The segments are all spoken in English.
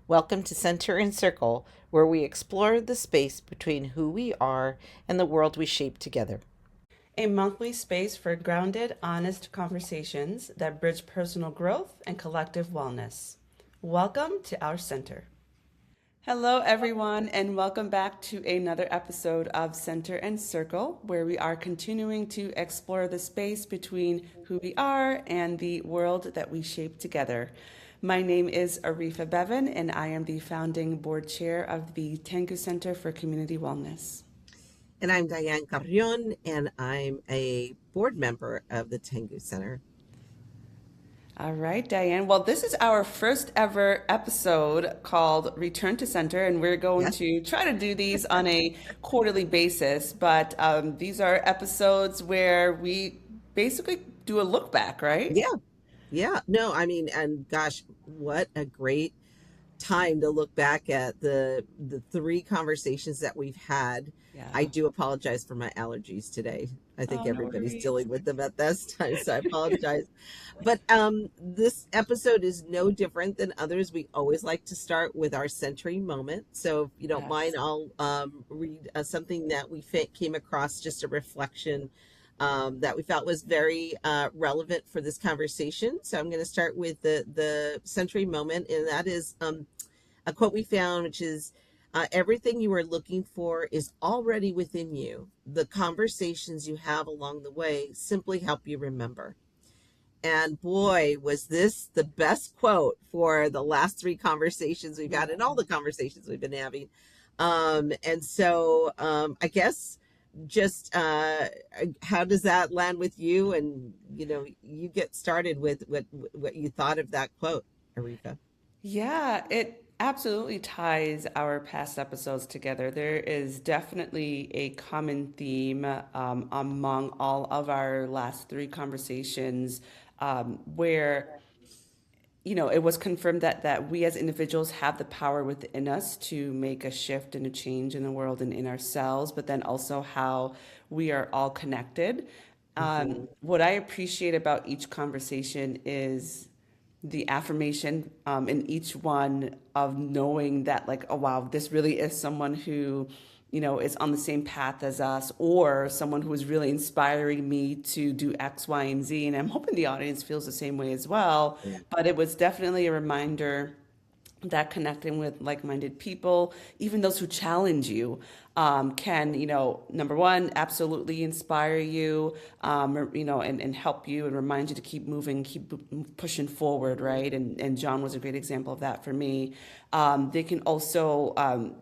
Welcome to Center and Circle, where we explore the space between who we are and the world we shape together. A monthly space for grounded, honest conversations that bridge personal growth and collective wellness. Welcome to our center. Hello, everyone, and welcome back to another episode of Center and Circle, where we are continuing to explore the space between who we are and the world that we shape together. My name is Arifa Bevan, and I am the founding board chair of the Tengu Center for Community Wellness. And I'm Diane Carrion, and I'm a board member of the Tengu Center. All right, Diane. Well, this is our first ever episode called Return to Center, and we're going Yes. to try to do these on a quarterly basis. But these are episodes where we basically do a look back, right? Yeah. Yeah. No, I mean, and gosh, what a great time to look back at the three conversations that we've had. I Yeah. do apologize for my allergies today. I think Oh, no everybody's worries. dealing with them at this time, so I apologize. But this episode is no different than others. We always like to start with our centering moment. So if you don't mind, Yes. I'll read something that we came across, just a reflection that we felt was very relevant for this conversation. So I'm going to start with the century moment, and that is a quote we found, which is everything you are looking for is already within you. The conversations you have along the way simply help you remember. And boy, was this the best quote for the last three conversations we've had and all the conversations we've been having. I guess just how does that land with you? And you get started with what you thought of that quote, Aretha. Yeah, it absolutely ties our past episodes together. There is definitely a common theme among all of our last three conversations where it was confirmed that we as individuals have the power within us to make a shift and a change in the world and in ourselves, but then also how we are all connected. Hmm. What I appreciate about each conversation is the affirmation in each one of knowing that, like, oh wow, this really is someone who is on the same path as us, or someone who is really inspiring me to do X, Y, and Z. And I'm hoping the audience feels the same way as well. Yeah. But it was definitely a reminder that connecting with like-minded people, even those who challenge you, can, number one, absolutely inspire you, and help you and remind you to keep moving, keep pushing forward, right? And John was a great example of that for me. They can also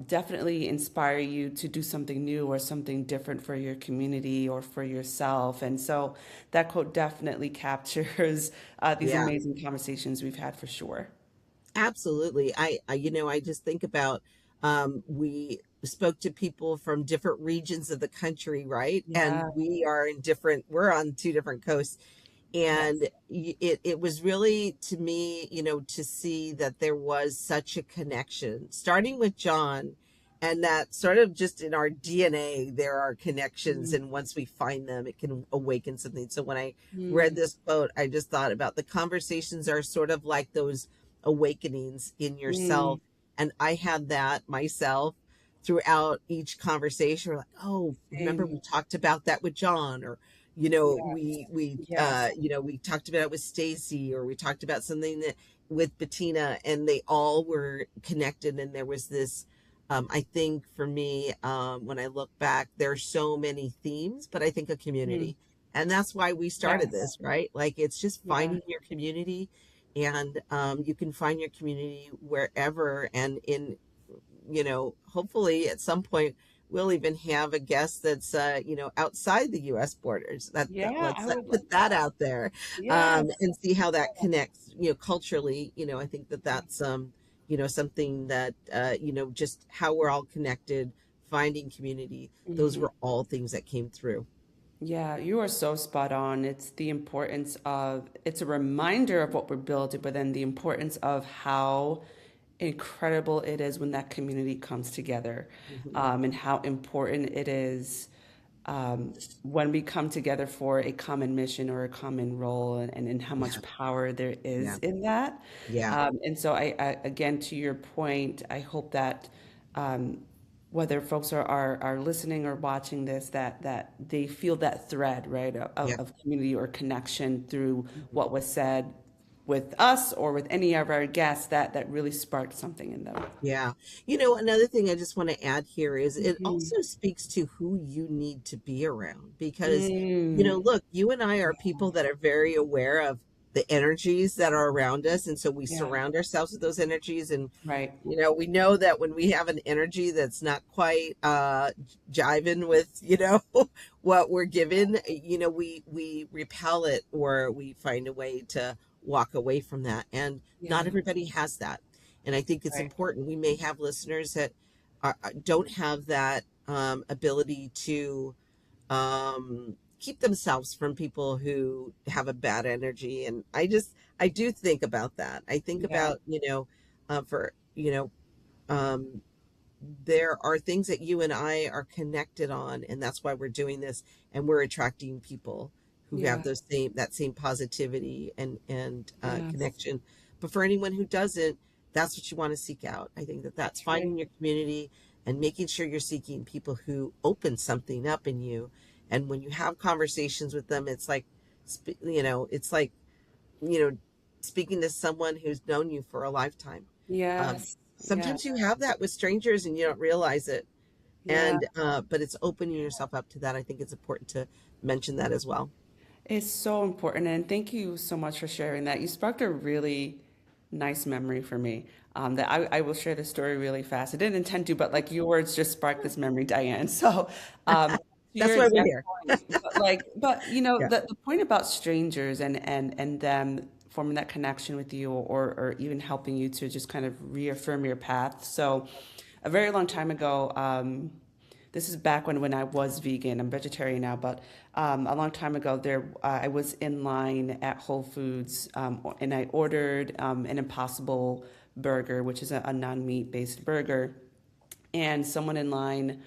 definitely inspire you to do something new or something different for your community or for yourself. And so that quote definitely captures these Yeah. amazing conversations we've had for sure. Absolutely. I just think about we spoke to people from different regions of the country, right? And Yeah. we're on two different coasts. Yes. And it was really, to me, to see that there was such a connection, starting with John, and that sort of just in our DNA, there are connections. Mm, And once we find them, it can awaken something. So when I read mm, this quote, I just thought about the conversations are sort of like those awakenings in mm. yourself. And I had that myself throughout each conversation. We're like, oh, remember we Same. talked about that with John, or Yes. Yes. we talked about it with Stacy, or we talked about something that with Bettina, and they all were connected. And there was this, I think for me, when I look back, there are so many themes, but I think a Mm. community. And that's why we started Yes. this, right? Like it's just Yeah. finding your community, and you can find your community wherever. And hopefully at some point we'll even have a guest that's outside the U.S. borders. That Yeah, let's I would love put that that. out there, Yes. and see how that connects. Culturally. I think that's something that just how we're all connected, finding community. Those Mhm. were all things that came through. Yeah, you are so spot on. It's a reminder of what we're building, but then the importance of how incredible it is when that community comes together, Hmm. and how important it is. when we come together for a common mission or a common role, and how Yeah. much power there is Yeah. in that. Yeah. And so again, to your point, I hope that um, whether folks are listening or watching this, that they feel that thread, right, Yeah. of community or connection through Mhm. what was said with us or with any of our guests that really sparked something in them. Yeah. Another thing I just want to add here is it also speaks to who you need to be around because, Mm. look, you and I are Yeah. people that are very aware of the energies that are around us. And so we Yeah. surround ourselves with those energies. And, Right. we know that when we have an energy that's not quite jiving with, what we're given, we repel it or we find a way to walk away from that. And not Yeah. everybody has that. And I think it's Right. important. We may have listeners that don't have that ability to keep themselves from people who have a bad energy. And I do think about that. I think Yeah. about, for, um, there are things that you and I are connected on, and that's why we're doing this, and we're attracting people who have Yeah. that same positivity and Yes. connection. But for anyone who doesn't, that's what you want to seek out. I think that that's That's right. finding your community and making sure you're seeking people who open something up in you. And when you have conversations with them, it's like, it's like you know, speaking to someone who's known you for a lifetime. Um, Yes. Yeah. Sometimes you have that with strangers and you don't realize it. Yeah. And but it's opening yourself up to that. I think it's important to mention that as well. It's so important. And thank you so much for sharing that. You sparked a really nice memory for me. That I will share the story really fast. I didn't intend to, but like your words just sparked this memory, Diane. So, to That's your why we're exact here. point, but Yeah. the point about strangers and them forming that connection with you, or even helping you to just kind of reaffirm your path. So, a very long time ago, this is back when I was vegan. I'm vegetarian now, but a long time ago, I was in line at Whole Foods, and I ordered an Impossible burger, which is a non-meat based burger, and someone in line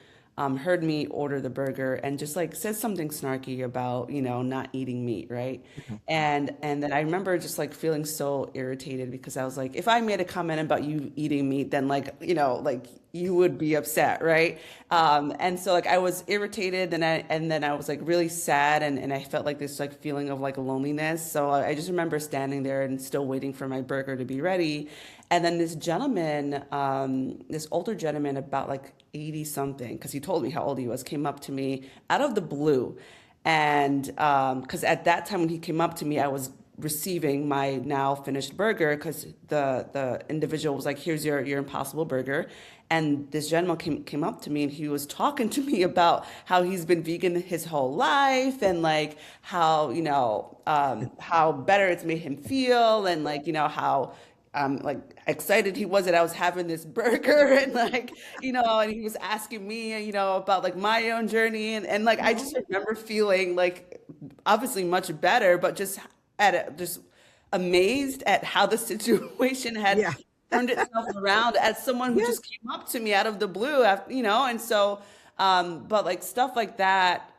heard me order the burger and just like said something snarky about not eating meat, right? Okay. And then I remember just like feeling so irritated because I was like, if I made a comment about you eating meat, then like like you would be upset, right? And so like I was irritated, and then I was like really sad, and I felt like this like feeling of like loneliness. So I just remember standing there and still waiting for my burger to be ready. And then this gentleman, this older gentleman, about like 80 something, because he told me how old he was, came up to me out of the blue. And because at that time when he came up to me, I was receiving my now finished burger because the individual was like, here's your Impossible burger. And this gentleman came up to me and he was talking to me about how he's been vegan his whole life, and like how, how better it's made him feel, and like, how like excited he was that I was having this burger, and like, and he was asking me, about like my own journey, and like I just Oh, remember feeling like obviously much better, but just amazed at how the situation had yeah. turned itself around as someone who Yes. just came up to me out of the blue after, and so but like stuff like that,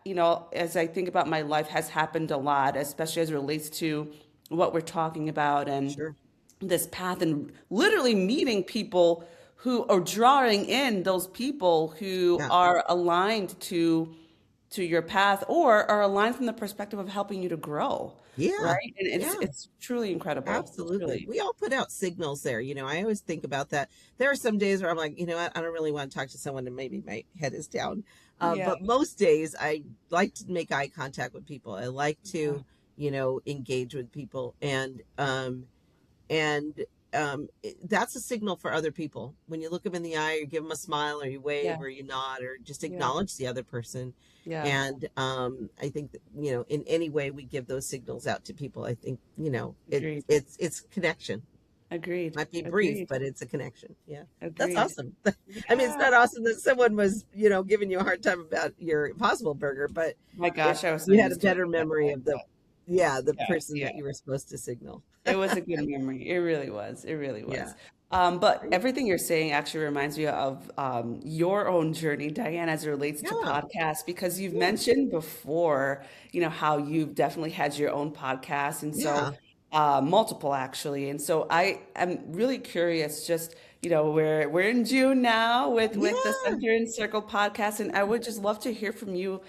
as I think about my life, has happened a lot, especially as it relates to what we're talking about and Sure. this path, and literally meeting people who are drawing in those people who Yeah. are aligned to your path, or are aligned from the perspective of helping you to grow, Yeah. right? And Yeah. it's truly incredible. It's Absolutely. really, We all put out signals there. I always think about that. There are some days where I'm like, you know what, I don't really want to talk to someone and maybe my head is down. yeah, But most days I like to make eye contact with people. I like yeah, to, engage with people. And that's a signal for other people. When you look them in the eye, or give them a smile, or you wave, yeah, or you nod, or just yeah, acknowledge the other person. yeah. And I think that, in any way we give those signals out to people, I think, Agreed. it's connection. Agreed. Might be brief, Agreed. but it's a connection. Yeah, that's Agreed. awesome. I mean, it's Yeah. not awesome that someone was, giving you a hard time about your Impossible Burger, but My if gosh, I was so you had a used to it better at that memory point, of the, but yeah, the yeah, person yeah. that you were supposed to signal. It was a good memory. It really was. It really Yeah. was. But Right? everything you're saying actually reminds me of your own journey, Diane, as it relates to Yeah. podcasts, because you've Yeah. mentioned before, how you've definitely had your own podcast, and so Yeah. multiple actually. And so I am really curious. Just we're in June now with the Yeah. Center and Circle podcast, and I would just love to hear from you.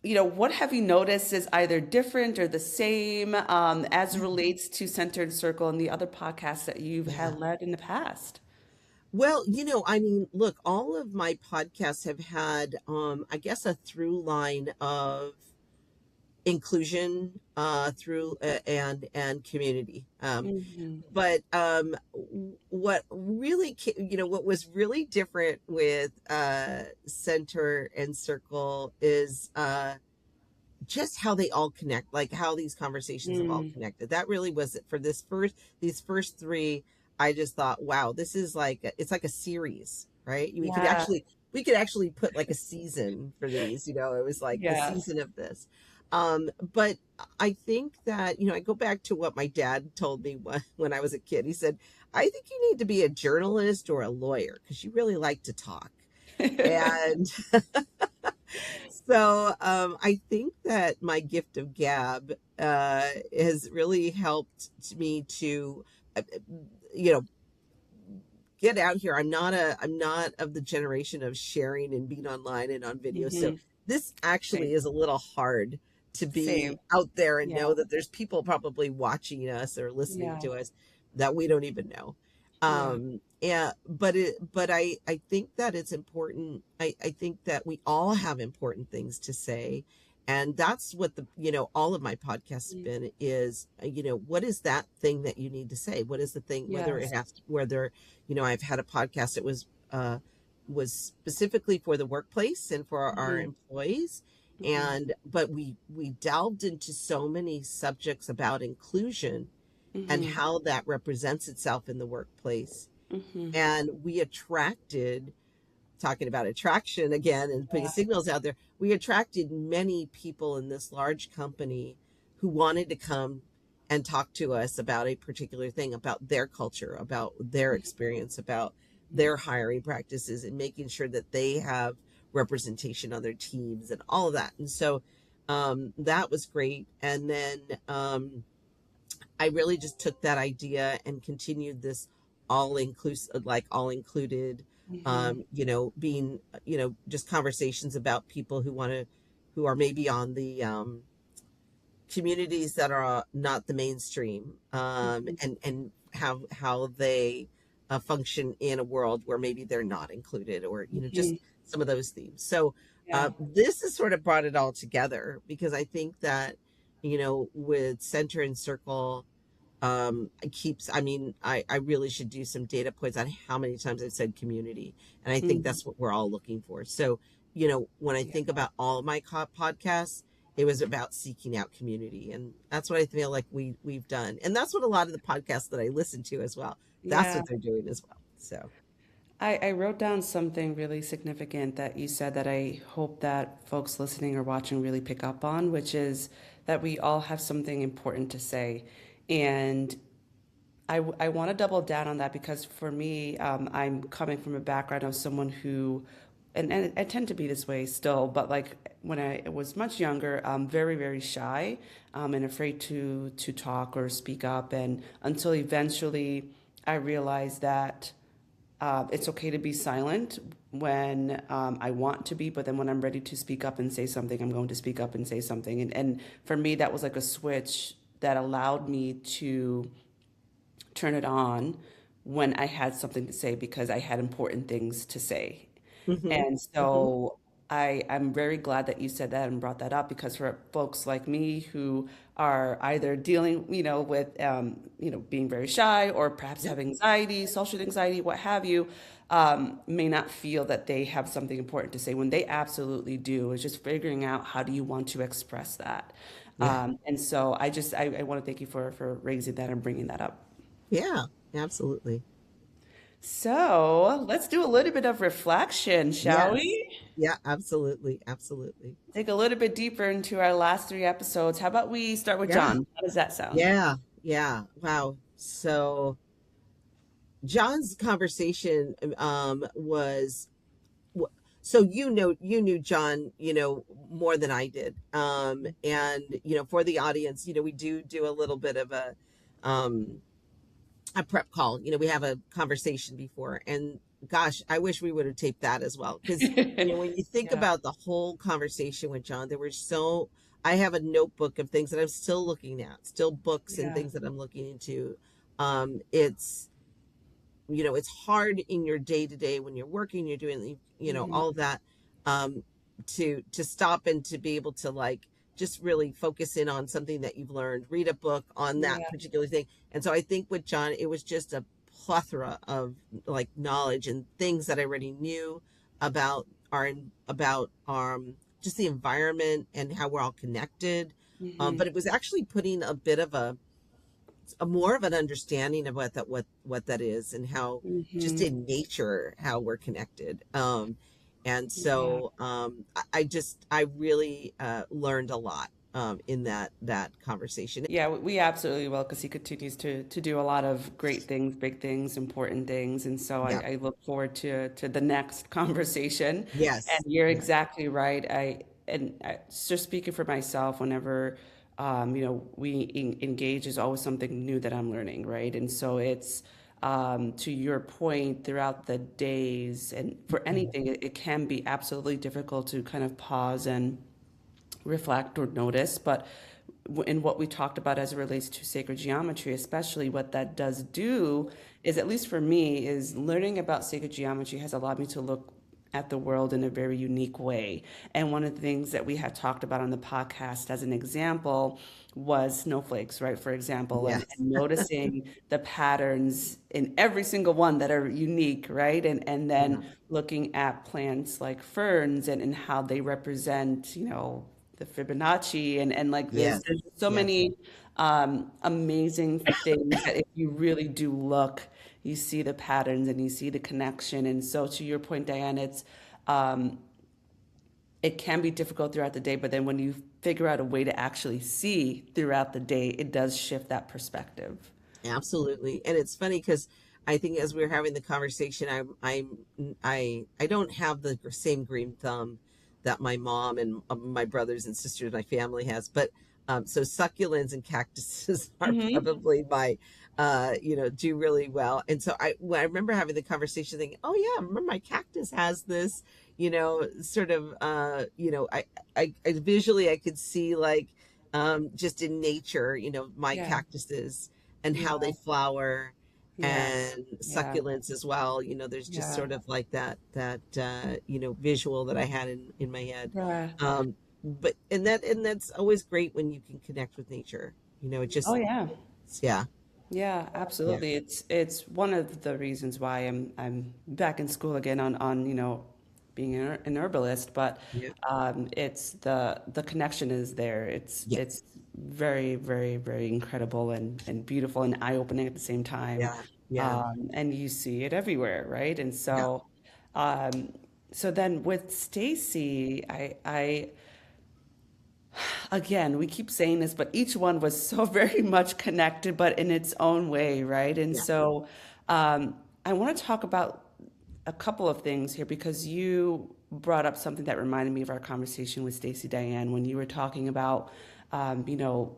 What have you noticed is either different or the same as it Yeah. relates to Center and Circle and the other podcasts that you've Yeah. had led in the past? Well, I mean, look, all of my podcasts have had, I guess, a through line of inclusion through and community. Hmm. But what really, what was really different with Center and Circle is just how they all connect, like how these conversations have all Mm, connected. That really was it for these first three. I just thought, wow, this is it's like a series, right? yeah, We could actually put like a season for these, it was like the yes. season of this. But I think that, I go back to what my dad told me when I was a kid. He said, I think you need to be a journalist or a lawyer because you really like to talk. And so I think that my gift of gab has really helped me to, you know, get out here. I'm not of the generation of sharing and being online and on video. So Hmm. this actually Same, is a little hard to be same. out there and Yeah, know that there's people probably watching us or listening yeah, to us that we don't even know. yeah. Yeah, but I think that it's important. I think that we all have important things to say. And that's what all of my podcasts have Mm, been is, what is that thing that you need to say? What is the thing, yes. whether I've had a podcast that was specifically for the workplace and for our Hmm. employees. Hmm. And but we delved into so many subjects about inclusion and Hmm. how that represents itself in the workplace. Hmm. And we attracted, talking about attraction again and putting signals out there, we attracted many people in this large company who wanted to come and talk to us about a particular thing, about their culture, about their experience, about their hiring practices, and making sure that they have representation on their teams and all of that. And so that was great. And then I really just took that idea and continued this all inclusive, like all included, Hmm. being, just conversations about people who are maybe on the communities that are not the mainstream, Hmm. and how they function in a world where maybe they're not included, or Hmm. just some of those themes. So Yeah. this has sort of brought it all together because I think that with Center and Circle, it keeps, I mean, I really should do some data points on how many times I've said community, and I think Hmm. that's what we're all looking for. So when I Yeah. think about all of my podcasts, it was about seeking out community, and that's what I feel like we've done, and that's what a lot of the podcasts that I listen to as well, that's Yeah. what they're doing as well. So I wrote down something really significant that you said that I hope that folks listening or watching really pick up on, which is that we all have something important to say. And I want to double down on that because for me, I'm coming from a background of someone who, and I tend to be this way still, but like when I was much younger, very, very shy, and afraid to talk or speak up. And until eventually I realized that it's okay to be silent when I want to be, but then when I'm ready to speak up and say something, I'm going to speak up and say something. And for me, that was like a switch that allowed me to turn it on when I had something to say because I had important things to say. hmm And hmm so I'm very glad that you said that and brought that up because for folks like me who are either dealing, with, being very shy or perhaps yeah, have anxiety, social anxiety, what have you, may not feel that they have something important to say when they absolutely do. It's just figuring out how do you want to express that. yeah, And so I want to thank you for raising that and bringing that up. yeah, absolutely. So let's do a little bit of reflection, shall Yes, we? yeah, absolutely, absolutely. Dig a little bit deeper into our last three episodes. How about we start with Yeah, John? How does that sound? yeah, yeah. Wow. So John's conversation was so you knew John, more than I did. And for the audience, we do a little bit of um a prep call. We have a conversation before, and gosh, I wish we would have taped that as well, because when you think Yeah, about the whole conversation with John, there were so I have a notebook of things that I'm still looking at, still books and yeah. things that I'm looking into. It's it's hard in your day to day when you're working, you're doing, all of Hmm. that, um, to stop and to be able to like just really focus in on something that you've learned, read a book on that Yeah. particular thing. And so I think with John, it was just a plethora of like knowledge and things that I already knew about about just the environment and how we're all connected. Hmm. But it was actually putting a bit of a more of an understanding of what that is, and how just Hmm. in nature how we're connected. And Yeah. so I really learned a lot in that conversation. Yeah, we absolutely will, because he continues to do a lot of great things, big things, important things, and so Yeah. I look forward to the next conversation. And Yes. you're Yeah. exactly right. Just speaking for myself, whenever we engage, is always something new that I'm learning, right? And so it's to your point, throughout the days, and for Mhm. anything, it can be absolutely difficult to kind of pause and reflect or notice. But in what we talked about as it relates to sacred geometry, especially, what that does do is, at least for me, is learning about sacred geometry has allowed me to look at the world in a very unique way. And one of the things that we had talked about on the podcast as an example was snowflakes, right? For example, Yes. and noticing the patterns in every single one that are unique, right? And Yeah. then looking at plants like ferns, and how they represent, the Fibonacci, and like Yes. there's so Yes. many amazing things that if you really do look, you see the patterns and you see the connection. And so, to your point, Diane, um, it can be difficult throughout the day, but then when you figure out a way to actually see throughout the day, it does shift that perspective. Absolutely. And it's funny because I think as we were having the conversation, I don't have the same green thumb that my mom and my brothers and sisters, my family has, but so succulents and cactuses are Hmm. probably my, do really well. And so when I remember having the conversation thinking, oh yeah, remember my cactus has this, sort of, I visually I could see like, just in nature, my Yeah. cactuses and how they Yeah. flower, Yes. and Yeah. succulents as well. There's just Yeah. sort of like that visual that I had in my head. Yeah. But and that's always great when you can connect with nature. It Oh, just yeah. yeah. Yeah, Yeah. absolutely. It's one of the reasons why I'm back in school again, on being an herbalist. But Yeah. it's the connection is there. It's Yeah. it's very, very, very incredible and beautiful and eye-opening at the same time. Yeah. Yeah. And you see it everywhere, right? And Yeah. um, so then with Stacy, I again, we keep saying this, but each one was so very much connected, but in its own way, right? And Yeah. so I want to talk about a couple of things here, because you brought up something that reminded me of our conversation with Stacey Diane when you were talking about, um, you know,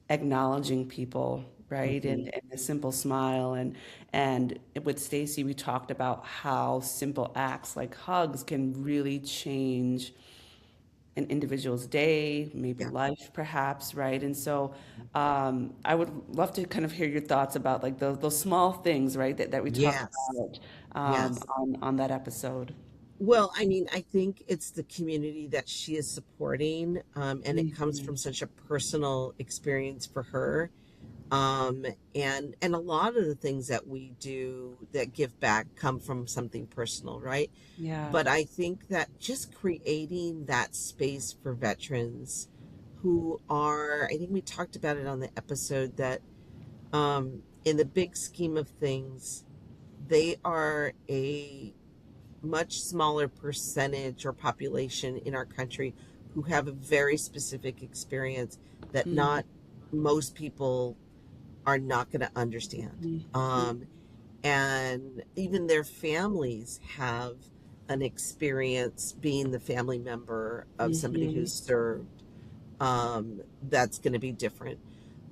acknowledging people, right? Hmm. And a simple smile. And with Stacey, we talked about how simple acts like hugs can really change an individual's day, maybe Yeah. life, perhaps, right? And so I would love to kind of hear your thoughts about like those small things, right, that we talked Yes. about Yes. on that episode. Well, I mean, I think it's the community that she is supporting, and it comes Mhm. from such a personal experience for her. um and a lot of the things that we do that give back come from something personal, right? Yeah, But I think that just creating that space for veterans who are, I think we talked about it on the episode, that in the big scheme of things, they are a much smaller percentage or population in our country who have a very specific experience that mhm, not most people are not going to understand. mhm, Um, and even their families have an experience being the family member of somebody Mm-hmm. who's served, that's going to be different.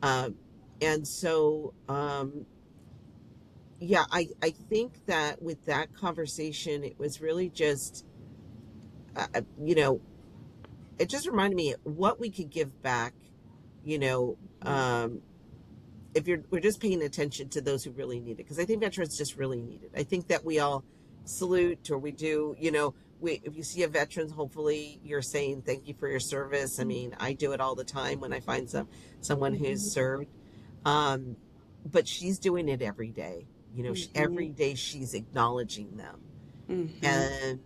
Um, and so, yeah, I think that with that conversation, it was really just, you know, it just reminded me what we could give back, you know, if we're just paying attention to those who really need it, because I think veterans just really need it. I think that we all salute, or we do, we, if you see a veteran, hopefully you're saying thank you for your service. I mean, I do it all the time when I find someone who's Mm-hmm. served. um, but she's doing it every day. Mm-hmm. Every day she's acknowledging them. Mm-hmm. And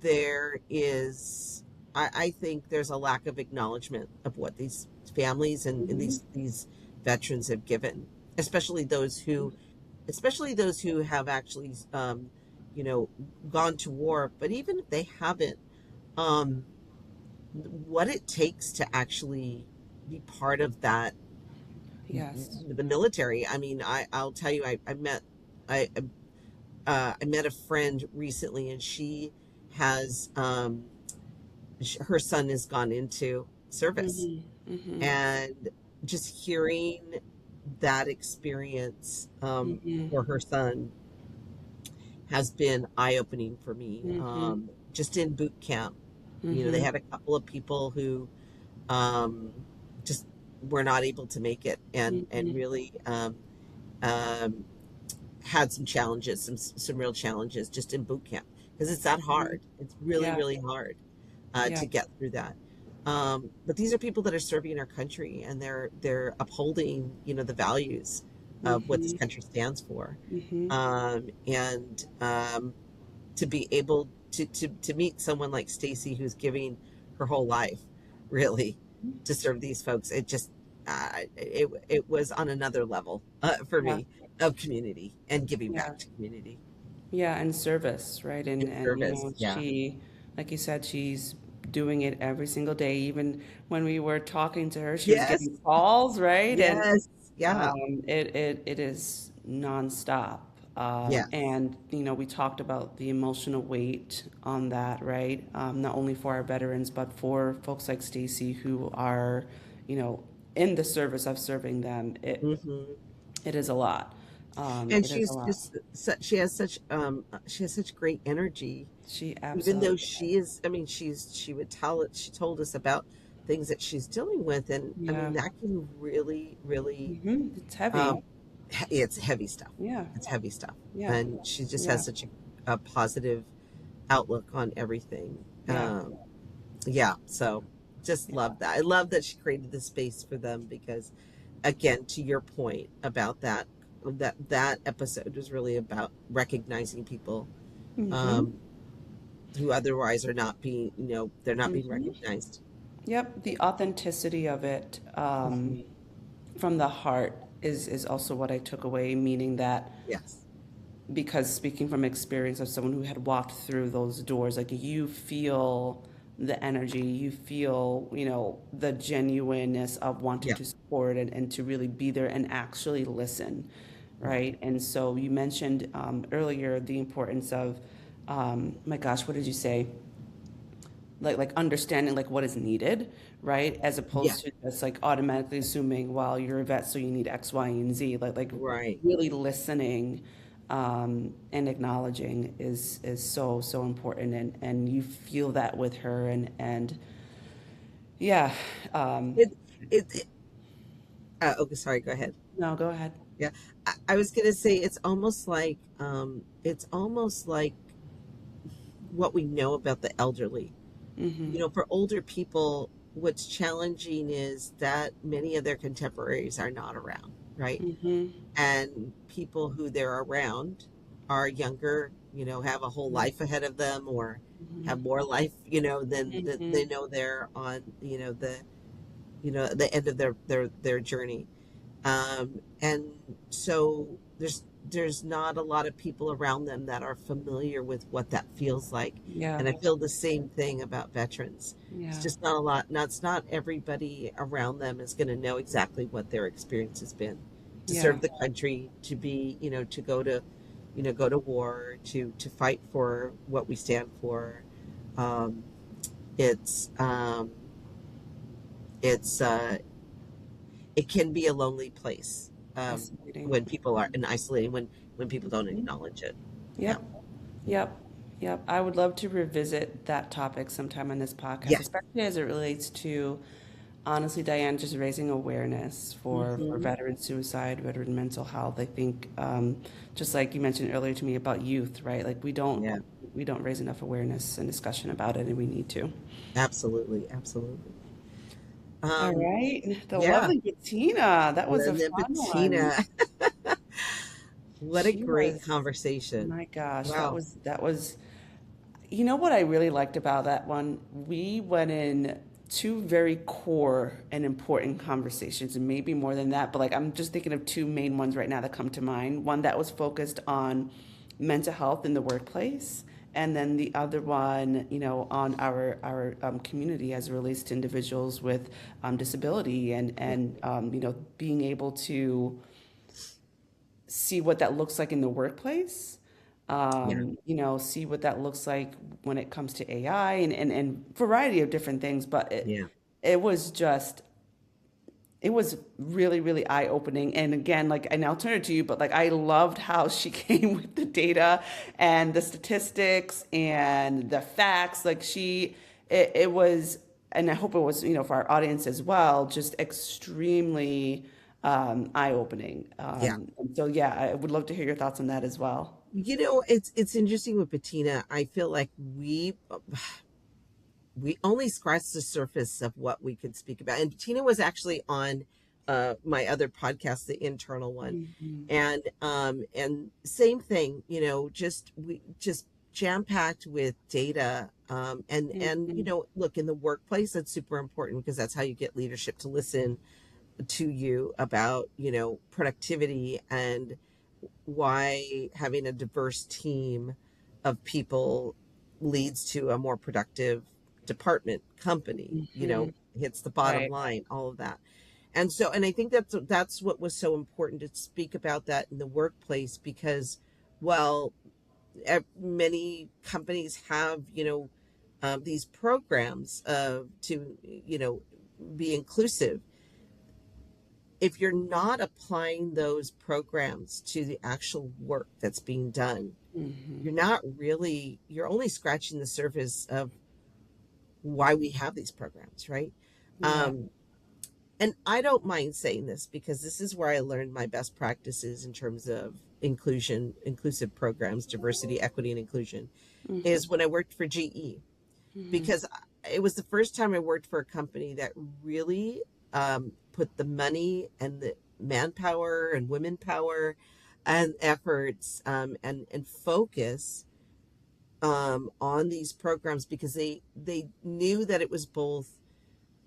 there is, I think there's a lack of acknowledgement of what these families and Mm-hmm. these veterans have given, especially those who especially those who have actually, you know gone to war. But even if they haven't, um, what it takes to actually be part of that, Yes. the military. I mean, I'll tell you, I I met a friend recently, and she has, her son has gone into service, Mm-hmm. Mm-hmm. and just hearing that experience, Mm-hmm. for her son has been eye opening for me. Mm-hmm. Just in boot camp, they Mm-hmm. had a couple of people who, um, just were not able to make it, and Mm-hmm. really, um, had some challenges, some real challenges just in boot camp, because it's that Mm-hmm. hard. It's really, Yeah. really hard, Yeah. to get through that. But these are people that are serving our country, and they're upholding, the values of what this Mm-hmm. country stands for. Mm-hmm. And to be able to meet someone like Stacy, who's giving her whole life, really, to serve these folks, it was on another level, for Yeah. me, of community and giving Yeah. back to community Yeah, and service, right? and And service. Yeah. she, like you said, she's doing it every single day. Even when we were talking to her, she was Yes. getting calls, right? And Yes. Yeah. it is nonstop. Yes. And we talked about the emotional weight on that, right? Not only for our veterans, but for folks like Stacy who are, you know, in the service of serving them. Hmm. It is a lot. And It is a she's lot. just she has such great energy, She even though absolutely. she is, I mean, she would tell it, she told us about things that she's dealing with. And I Yeah. mean, that can really, really, It's heavy. um, it's heavy stuff. Yeah. It's heavy stuff. Yeah. And she just Yeah. has such a positive outlook on everything. Yeah. Yeah. So just Yeah. love that. I love that she created the space for them, because, again, to your point about that episode was really about recognizing people, Mm-hmm. um, who otherwise are not being, they're not being Mm-hmm. recognized. Yep. The authenticity of it, Mhm. from the heart is also what I took away, meaning that Yes. because speaking from experience of someone who had walked through those doors, like you feel the energy, you feel, the genuineness of wanting Yeah. to support and to really be there and actually listen, right? And so you mentioned earlier the importance of, my gosh, what did you say? Like understanding like what is needed, right? As Yeah. opposed to just like automatically assuming, well, you're a vet, so you need X, Y, and Z. Like Right. really listening, and acknowledging is so so important, and you feel that with her, and yeah, um, It, it, okay, sorry, go ahead. no, go ahead. Yeah. I was going to say, it's almost like what we know about the elderly. Mm-hmm. For older people, what's challenging is that many of their contemporaries are not around, right? Mm-hmm. And people who they're around are younger, have a whole life ahead of them, or Mm-hmm. have more life, than they Mm-hmm. know they're on, the end of their journey. And so there's not a lot of people around them that are familiar with what that feels like. Yeah. And I feel the same thing about veterans. It's Yeah. just not a lot. Not It's not everybody around them is going to know exactly what their experience has been to Yeah. serve the country, to be, to go to go to war to fight for what we stand for. Um, it's it's it can be a lonely place, Fascinating. when people are and isolating, when people don't Mhm. acknowledge it. Yeah. Yep. Yep. Yep. I would love to revisit that topic sometime on this podcast, Yeah. especially as it relates to, honestly, Diane, just raising awareness for Hmm. veteran suicide, veteran mental health. I think, just like you mentioned earlier to me about youth, right? Like Yeah. we don't raise enough awareness and discussion about it, and we need to. Absolutely. Absolutely. All Um, right. The yeah. lovely Bettina. That was a Linda fun one. Bettina. What a She great was, conversation. my gosh, Wow. that was, you know what I really liked about that one? We went in two very core and important conversations, and maybe more than that, but like I'm just thinking of two main ones right now that come to mind. One that was focused on mental health in the workplace, and then the other one, on our community as it relates to individuals with disability and being able to see what that looks like in the workplace. Yeah. See what that looks like when it comes to AI and variety of different things. But Yeah. it was just, it was really, really eye-opening. And again, like, and I'll turn it to you, but like, I loved how she came with the data and the statistics and the facts. Like it was, and I hope it was, for our audience as well, just extremely eye-opening. Yeah. And so, yeah, I would love to hear your thoughts on that as well. It's interesting with Bettina. I feel like we only scratched the surface of what we could speak about. And Bettina was actually on my other podcast, the internal one. Mhm. And same thing, just we just jam packed with data. And Mhm. look, in the workplace, that's super important because that's how you get leadership to listen to you about, productivity and why having a diverse team of people leads to a more productive department, company, Mhm. hits the bottom Right. line, all of that. And I think that's what was so important to speak about that in the workplace because, well, many companies have, these programs to, be inclusive. If you're not applying those programs to the actual work that's being done, Mhm. you're only scratching the surface of why we have these programs, right? Yeah. Um, and I don't mind saying this because this is where I learned my best practices in terms of inclusive programs, diversity, equity, and inclusion, Mhm. is when I worked for GE, Mhm. because it was the first time I worked for a company that really put the money and the manpower and women power and efforts, and focus on these programs because they knew that it was both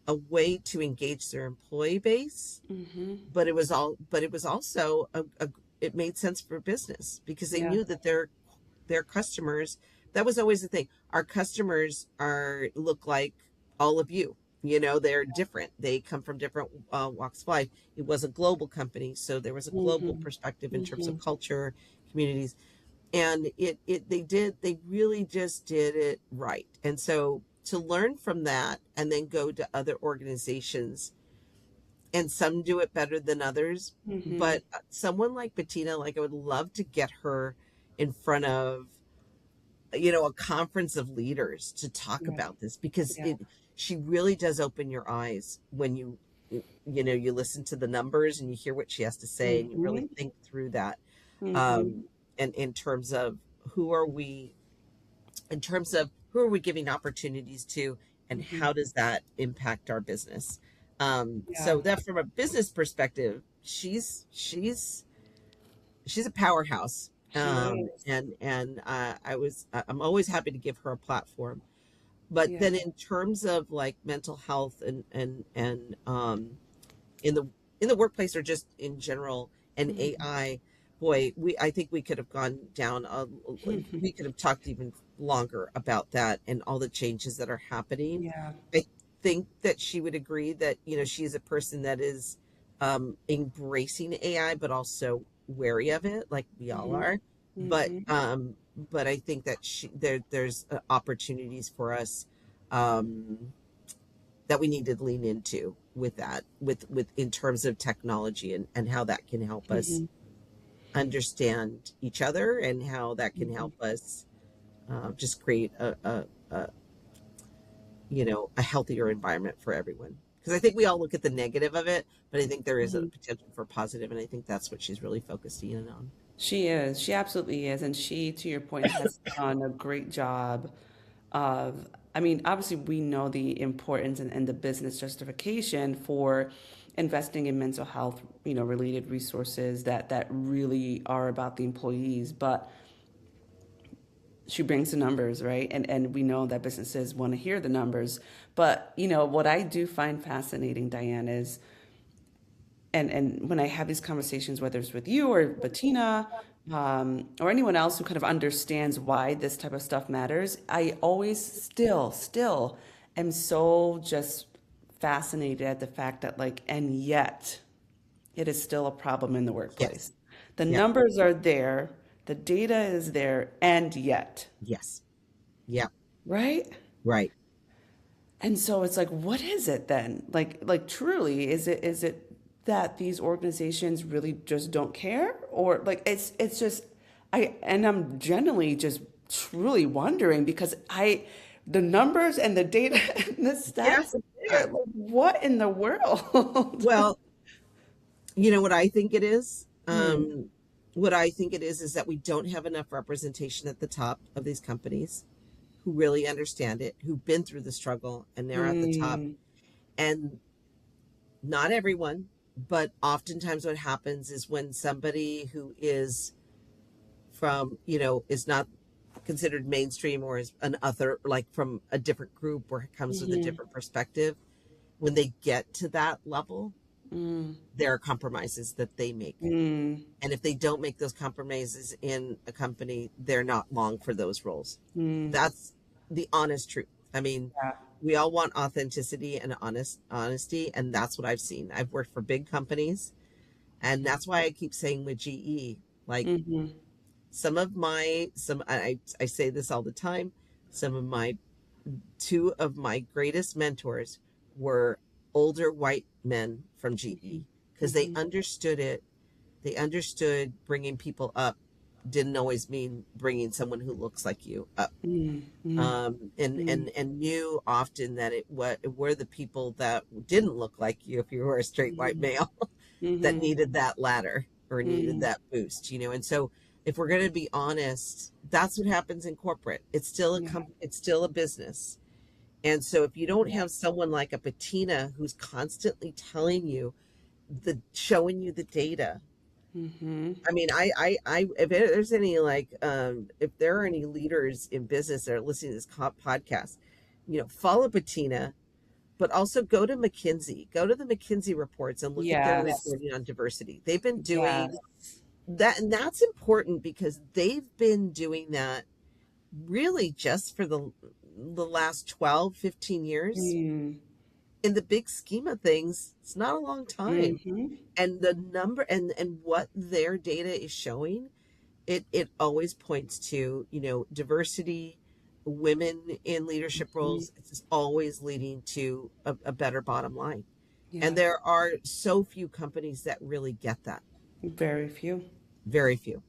a way to engage their employee base, Mhm. but it was also it made sense for business because they Yeah. knew that their customers, that was always the thing, our customers are look like all of you, they're different, they come from different walks of life. It was a global company, so there was a global Mhm. perspective in terms of Mhm. culture, communities, and they really just did it right. And so to learn from that and then go to other organizations, and some do it better than others, Mhm. but someone like Bettina, like I would love to get her in front of, a conference of leaders to talk Right. about this because Yeah. it she really does open your eyes when you listen to the numbers and you hear what she has to say and you really Mhm. think through that, Mhm. um and in terms of who are we who are we giving opportunities to, and Mhm. how does that impact our business. Yeah. So that from a business perspective, she's a powerhouse. She is. I'm always happy to give her a platform. But Yeah. then in terms of like mental health and in the workplace or just in general, and Mhm. AI, boy, we I think we could have gone down we could have talked even longer about that and all the changes that are happening. Yeah. I think that she would agree that, she's a person that is embracing AI but also wary of it, like we all Mhm. are. but Mm-hmm. I think that there's opportunities for us um, that we need to lean into with that, with in terms of technology, and how that can help us Mm-hmm. understand each other, and how that can Mm-hmm. help us just create a a healthier environment for everyone. Because I think we all look at the negative of it, but I think there is a Mm-hmm. potential for positive, and I think that's what she's really focusing in on. She is. She absolutely is. And she, to your point, has done a great job of, I mean, obviously, we know the importance and the business justification for investing in mental health, related resources that really are about the employees. But she brings the numbers, right? And we know that businesses want to hear the numbers. But, what I do find fascinating, Diane, is and when I have these conversations, whether it's with you or Bettina, or anyone else who kind of understands why this type of stuff matters, I always still am so just fascinated at the fact that, like, and yet it is still a problem in the Yes. workplace. The Yeah. numbers are there, the data is there, and yet, Yes. Yeah. right? Right. And so it's like, what is it then? Like truly, is it that these organizations really just don't care? Or like it's just I'm genuinely just truly wondering because the numbers and the data and the Yeah. stats are there. Like, what in the world? Well, you know what I think it is? Hmm. What I think it is that we don't have enough representation at the top of these companies who really understand it, who've been through the struggle, and they're at the top. Hmm. And not everyone, but oftentimes what happens is when somebody who is from, is not considered mainstream, or is an other, like from a different group, or comes with a Hmm. different perspective, when they get to that level, Hmm. there are compromises that they make. Hmm. And if they don't make those compromises in a company, they're not long for those roles. Hmm. That's the honest truth. I mean, Yeah. we all want authenticity and honesty, and that's what I've seen. I've worked for big companies, and that's why I keep saying with GE, like, Hmm. I say this all the time, some of my two of my greatest mentors were older white men from GE, because they Hmm. understood it. They understood bringing people up didn't always mean bringing someone who looks like you up. Hmm. Hmm. And knew often that it were the people that didn't look like you, if you were a straight white Hmm. male, that Hmm. needed that ladder, or needed Hmm. that boost. And so, if we're going to be honest, that's what happens in corporate. It's still Yeah. it's still a business. And so, if you don't Yeah. have someone like a Patina who's constantly telling you, showing you the data. Hmm. I mean, if there's any, like, if there are any leaders in business that are listening to this podcast, follow Bettina, but also go to McKinsey, go to the McKinsey reports, and look at their Yes. reporting on diversity. They've been doing Yes. that, and that's important because they've been doing that really just for the last 12, 15 years. Mm. In the big scheme of things, it's not a long time. Hmm. And the number, and what their data is showing, it always points to, diversity, women in leadership Hmm. roles. It's just always leading to a better bottom line. And Yeah. there are so few companies that really get that. Very few. Very few.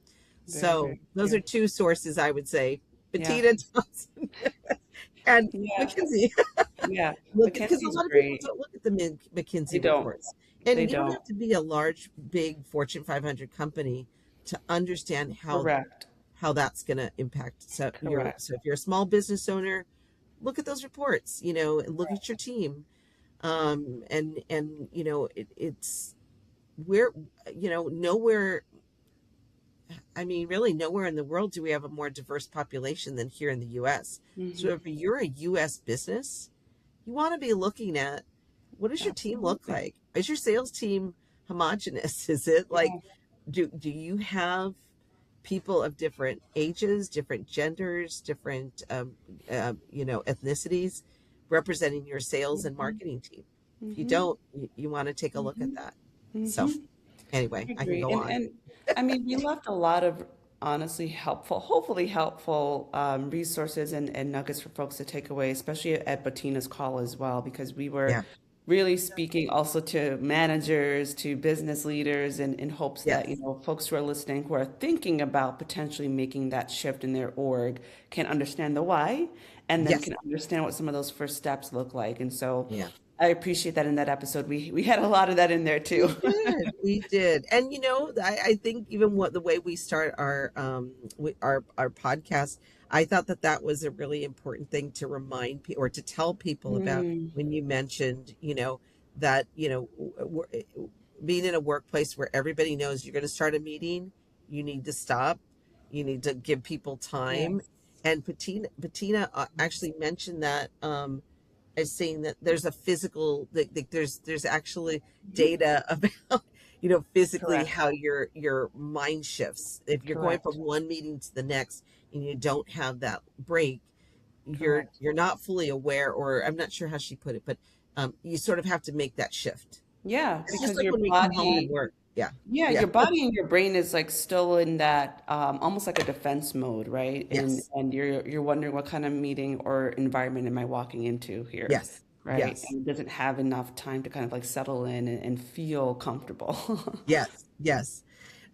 Very, So very those are few. two sources, I would say: Yeah. Bettina Thompson and Yeah. McKinsey. Yeah. Look, because a McKenzie's lot of people great. don't look at the They McKinsey don't. reports, They and you don't don't. have to be a large, big Fortune 500 company to understand Correct. how that's going to impact. Correct. So if you're a small business owner, look at those reports. And look at your team. And it's where, nowhere. I mean, really, nowhere in the world do we have a more diverse population than here in the U.S. So Hmm. if you're a U.S. business, you want to be looking at, what does your team look Absolutely. like? Is your sales team homogenous? Is it like, Yeah. do you have people of different ages, different genders, different ethnicities representing your sales and Hmm. marketing team? If you Hmm. don't, you want to take a look at Hmm. that. So Hmm. anyway, I I can agree. go on. And I mean, we left a lot of honestly helpful, hopefully helpful resources and nuggets for folks to take away, especially at Bettina's call as well, because we were Yeah. really speaking also to managers, to business leaders, in hopes that, Yes. folks who are listening, who are thinking about potentially making that shift in their org can understand the why and then Yes. can understand what some of those first steps look like. And so Yeah. I appreciate that in that episode. We had a lot of that in there We too. did. We did. And I think even what the way we start our podcast, I thought that that was a really important thing to remind people or to tell people about Mm, when you mentioned, that, being in a workplace where everybody knows you're going to start a meeting, you need to stop, you need to give people time. yes. And Patina actually mentioned that as saying that there's a physical there's actually data about physically Correct. how your mind shifts if you're going from Correct. one meeting to the next and you don't have that break. Correct. You're not fully aware, or I'm not sure how she put it, but you sort of have to make that shift. Yeah, It's just because like your when we come home and body, work. Yeah. yeah, Yeah. your body and your brain is like still in that almost like a defense mode, right? Yes. And you're wondering what kind of meeting or environment am I walking into here, Yes. right? Yes. And it doesn't have enough time to kind of like settle in and feel comfortable. Yes. Yes.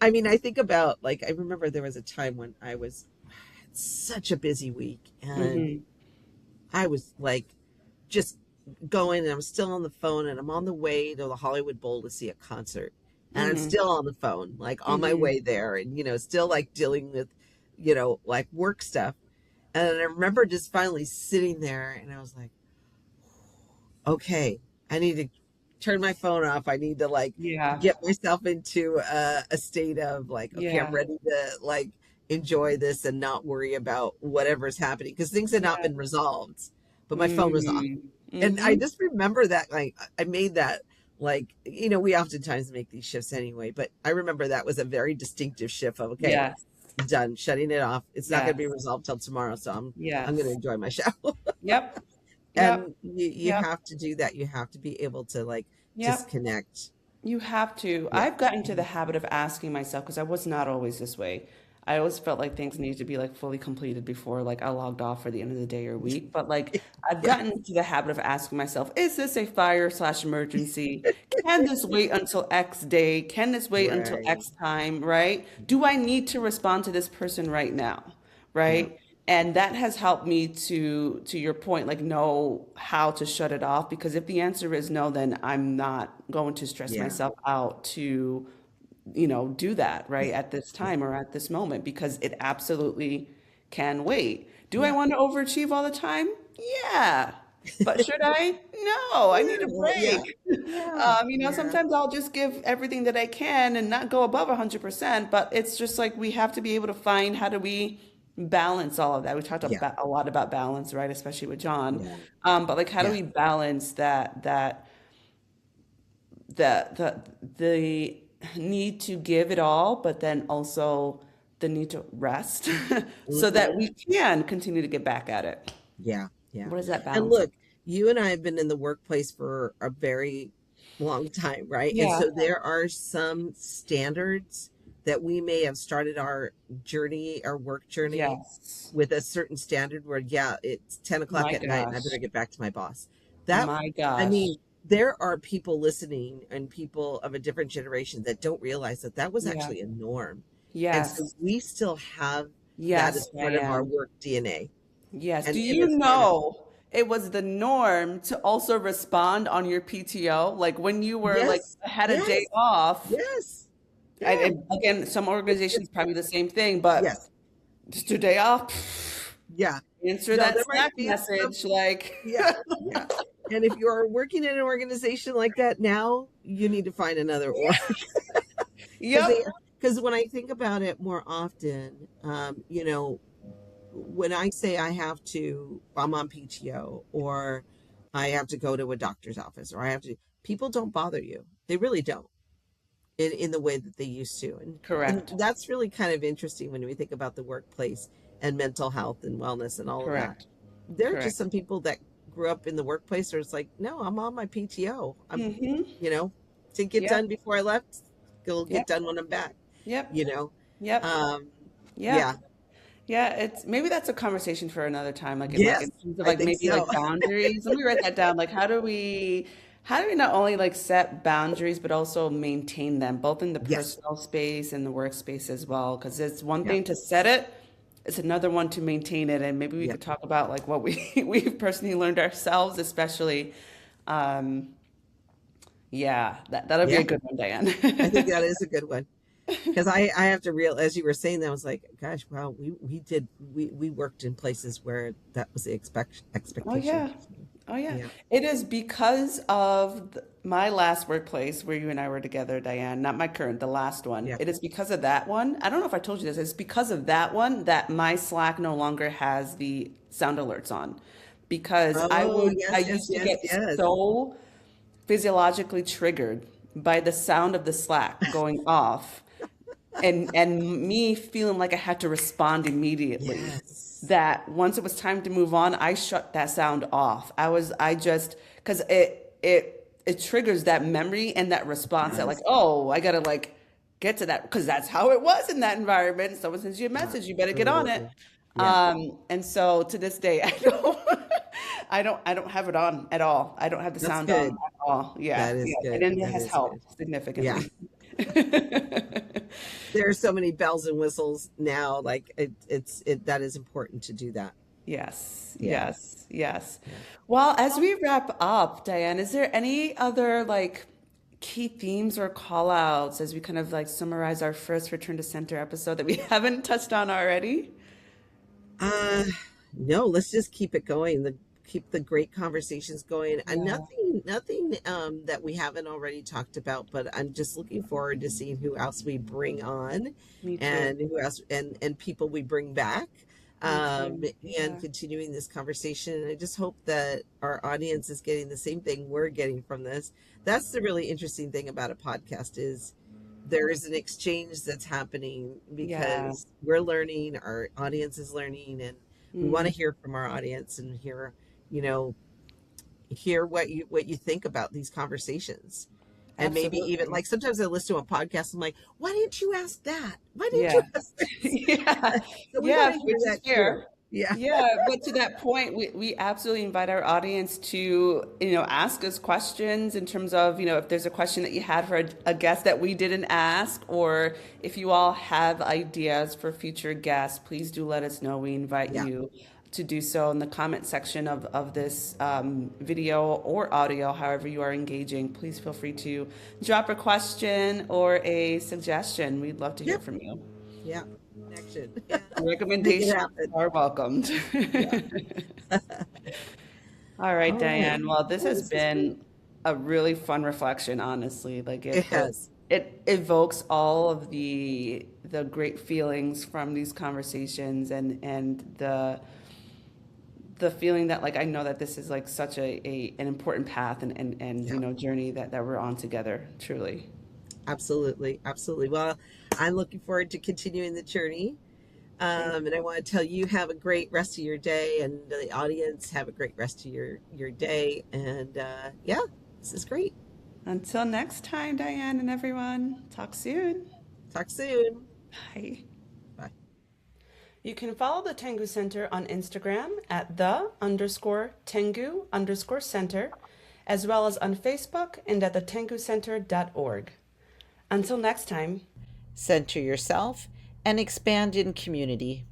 I mean, I think about, like, I remember there was a time when I was had such a busy week, and Hmm. I was like just going, and I'm still on the phone, and I'm on the way to the Hollywood Bowl to see a concert. And I'm Hmm. still on the phone, like on my Hmm. way there, and still like dealing with, like work stuff. And I remember just finally sitting there and I was like, okay, I need to turn my phone off. I need to like Yeah. get myself into a state of like, okay, I'm Yeah. ready to like enjoy this and not worry about whatever's happening because things had not Yeah. been resolved, but my phone was off. Mm. And I Hmm. just remember that, like, I made that, like, we oftentimes make these shifts anyway, but I remember that was a very distinctive shift of, okay, Yes. done, shutting it off. It's not going to be Yes. resolved till tomorrow. So I'm going to Yes. enjoy my show. Yep. Yep. And you Yep. have to do that. You have to be able to like Yep. disconnect. You have to. Yeah. I've gotten to the habit of asking myself because I was not always this way. I always felt like things needed to be like fully completed before like I logged off for the end of the day or week. But like I've Yeah. gotten to the habit of asking myself, is this a fire/emergency? Can this wait until X day? Can this wait until Right. X time, right? Do I need to respond to this person right now? Yeah. Right? And that has helped me to your point, like know how to shut it off. Because if the answer is no, then I'm not going to stress Yeah. myself out to, do that right at this Yeah. time or at this moment because it absolutely can wait. Do I Yeah. want to overachieve all the time? Yeah. But should I? No, I need a Yeah. Yeah. break. Yeah. Yeah. Sometimes I'll just give everything that I can and not go above 100%, but it's just like we have to be able to find how do we balance all of that. We talked Yeah. about a lot about balance, right? Especially with John. Yeah. But like how do Yeah. we balance the need to give it all, but then also the need to rest so that Hmm. we can continue to get back at it. Yeah. Yeah. What is that And balance? look, you and I have been in the workplace for a very long time, right? And Yeah. so there are some standards that we may have started our journey, our work journey Yes. with a certain standard where, yeah, it's 10 o'clock My at night and I gosh. better get back to my boss. That, My I gosh. mean, there are people listening and people of a different generation that don't realize that that was Yeah. actually a norm. And so Yes. we still have that as Yes, part of our Diane. work DNA, Yes. Do and you it's part of, know it was the norm to also respond on your PTO? Like when you were like yes, had a day yes, off, yes, yeah, and again, some organizations probably the same thing, but yes, just a day off, yeah. answer No, that there might Slack be some, message. Like, yeah, yeah. And if you're working in an organization like that now, you need to find another org. because yep, they because when I think about it more often, when I say I'm on PTO, or I have to go to a doctor's office, or I have to, people don't bother you. They really don't in the way that they used to. And correct, that's really kind of interesting when we think about the workplace and mental health and wellness and all of that. correct, There are just correct. some people that grew up in the workplace where it's like, no, I'm on my PTO. Mm-hmm. You know, didn't get Yep, done before I left, it'll get yep, done when I'm back, yep, you know. yep, Um, Yeah. Yeah. Yeah, it's maybe that's a conversation for another time, like in Yes, terms of I like think maybe like so. boundaries. Let me write that down. Like how do we not only like set boundaries but also maintain them both in the Yes. personal space and the workspace as well? Because it's one Yep. thing to set it, it's another one to maintain it. And maybe we Yep. could talk about like what we we've personally learned ourselves, especially um yeah, that'll be Yeah. a good one, I think Diane. that is a good one. Because I have to real as you were saying that, I was like, gosh, wow, we worked in places where that was the Oh expectation. yeah. Oh yeah. Yeah. It is because of my last workplace where you and I were together, Diane, not my current, the last one. Yeah. It is because of that one. I don't know if I told you this. It's because of that one that my Slack no longer has the sound alerts on. Because Oh, I yes, yes, used to yes, get yes. so physiologically triggered by the sound of the Slack going off and me feeling like I had to respond immediately. Yes. That once it was time to move on, I shut that sound off. I just because it triggers that memory and that response that like, Yes. oh, I gotta like get to that because that's how it was in that environment. Someone sends you a message, you better get on it. Absolutely. Yeah. And so to this day, I don't have it on at all. I don't have the That's sound on good. at all. Yeah, That is yeah, and good. then it That has is good. helped Yeah. significantly. There are so many bells and whistles now. Like that is important to do that. Yes, Yeah. yes, yes. Yeah. Well, as we wrap up, Diane, is there any other like key themes or call outs as we kind of like summarize our first Return to Center episode that we haven't touched on already? Uh, no, let's just keep it going. Keep the great conversations going. And Yeah, nothing that we haven't already talked about, but I'm just looking forward to seeing who else we bring on me too. and who else and people we bring back. Me Um, too. and Yeah. continuing this conversation. And I just hope that our audience is getting the same thing we're getting from this. That's the really interesting thing about a podcast is there is an exchange that's happening Yeah. because we're learning, our audience is learning, and we want to Mm, hear from our audience and hear, you know, hear what you think about these conversations. And maybe even absolutely. like sometimes I listen to a podcast, I'm like, why didn't you ask that? Why didn't you Yeah. ask this? Yeah. So we want Yeah, to hear which is that too. fair. Yeah. Yeah, but to that point, we absolutely invite our audience to, ask us questions in terms of, if there's a question that you had for a guest that we didn't ask, or if you all have ideas for future guests, please do let us know. We invite Yeah. you to do so in the comment section of this video or audio, however you are engaging. Please feel free to drop a question or a suggestion. We'd love to hear Yep. from you. Yeah. Connection. Yeah. Make it Recommendations happen. are welcomed. Yeah. All right, All right. Diane. Well, this Well, has this was great. been a really fun reflection, honestly. Like It it has. it evokes all of the great feelings from these conversations and the feeling that like I know that this is like such an important path and Yeah. journey that we're on together, truly. Absolutely. Absolutely. Well, I'm looking forward to continuing the journey. Thank And I want to tell you have a great rest of your day, and the audience have a great rest of your day. And yeah, this is great. Until next time, Diane and everyone. Talk soon. Talk soon. Bye. Bye. You can follow the Tengu Center on Instagram at the_Tengu_Center, as well as on Facebook and at thetengucenter.org. Until next time. Center yourself and expand in community.